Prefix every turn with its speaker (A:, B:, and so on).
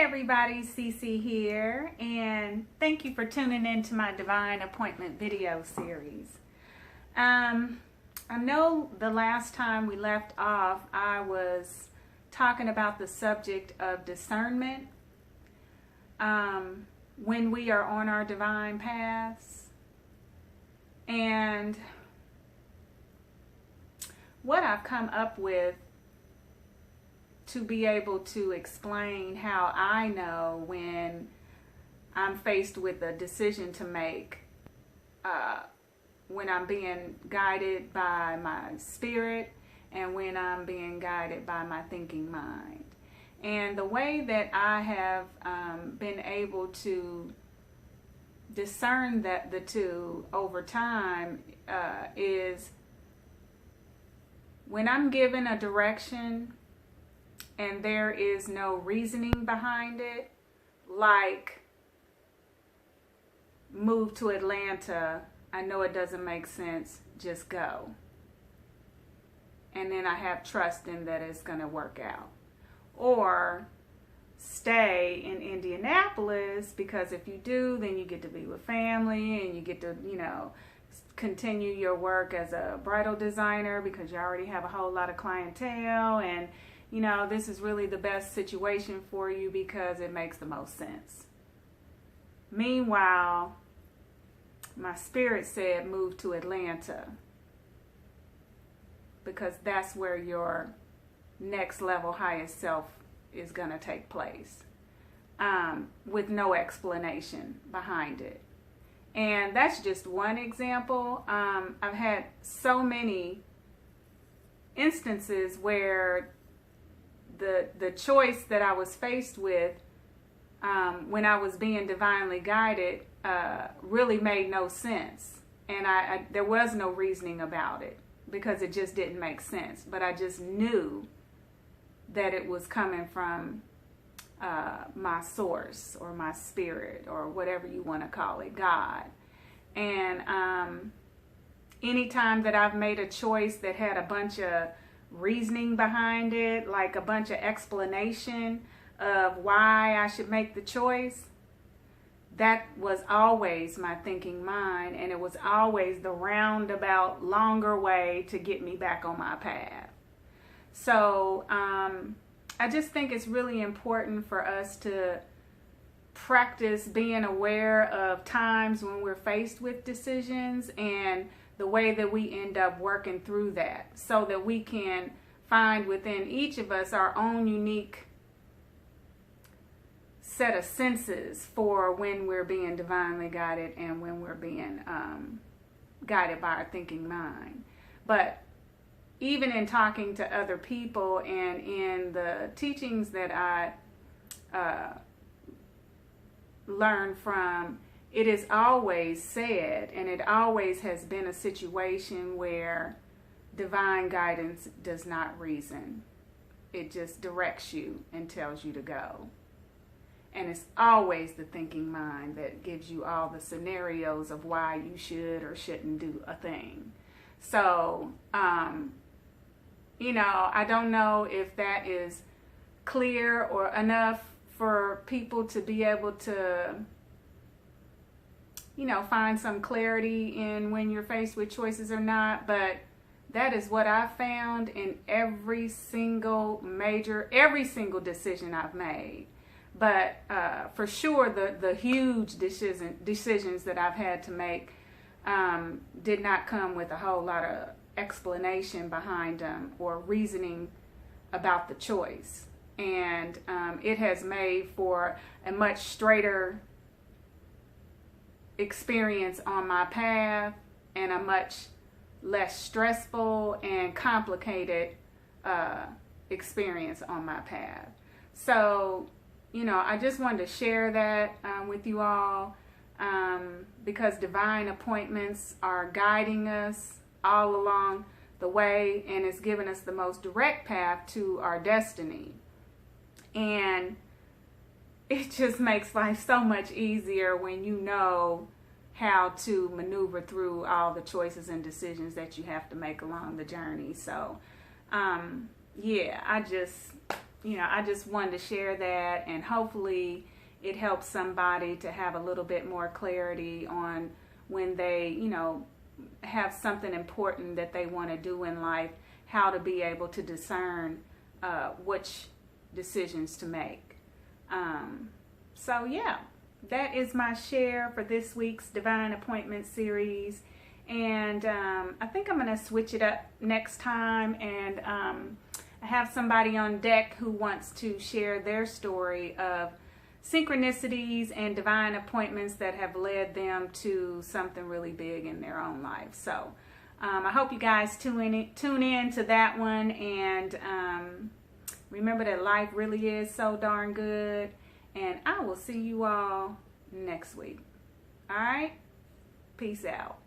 A: everybody, Cece here, and thank you for tuning in to my Divine Appointment video series. I know the last time we left off, I was talking about the subject of discernment when we are on our divine paths, and what I've come up with to be able to explain how I know when I'm faced with a decision to make, when I'm being guided by my spirit and when I'm being guided by my thinking mind. And the way that I have been able to discern that the two over time is when I'm given a direction and there is no reasoning behind it, like move to Atlanta, I know it doesn't make sense, just go. And then I have trust in that it's going to work out. Or stay in Indianapolis, because if you do, then you get to be with family and you get to, continue your work as a bridal designer because you already have a whole lot of clientele, and this is really the best situation for you because it makes the most sense. Meanwhile, my spirit said move to Atlanta because that's where your next level highest self is going to take place, with no explanation behind it. And that's just one example. I've had so many instances where the choice that I was faced with when I was being divinely guided really made no sense, and there was no reasoning about it because it just didn't make sense, but I just knew that it was coming from my source or my spirit or whatever you want to call it, God. And anytime that I've made a choice that had a bunch of reasoning behind it, like a bunch of explanation of why I should make the choice, that was always my thinking mind, and it was always the roundabout, longer way to get me back on my path. So I just think it's really important for us to practice being aware of times when we're faced with decisions and the way that we end up working through that, so that we can find within each of us our own unique set of senses for when we're being divinely guided and when we're being guided by our thinking mind. But even in talking to other people and in the teachings that I learned from, it is always said, and it always has been a situation where divine guidance does not reason. It just directs you and tells you to go. And it's always the thinking mind that gives you all the scenarios of why you should or shouldn't do a thing. So, I don't know if that is clear or enough for people to be able to find some clarity in when you're faced with choices or not, but that is what I've found in every single decision I've made. But for sure, the huge decisions that I've had to make did not come with a whole lot of explanation behind them or reasoning about the choice. And it has made for a much straighter experience on my path and a much less stressful and complicated experience on my path. So, I just wanted to share that with you all because divine appointments are guiding us all along the way, and it's given us the most direct path to our destiny. And it just makes life so much easier when you know how to maneuver through all the choices and decisions that you have to make along the journey. So, yeah, I just wanted to share that, and hopefully it helps somebody to have a little bit more clarity on when they, have something important that they want to do in life, how to be able to discern which decisions to make. So yeah, that is my share for this week's Divine Appointment series. And I think I'm going to switch it up next time, and I have somebody on deck who wants to share their story of synchronicities and divine appointments that have led them to something really big in their own life. So I hope you guys tune in to that one, and remember that life really is so darn good, and I will see you all next week. All right? Peace out.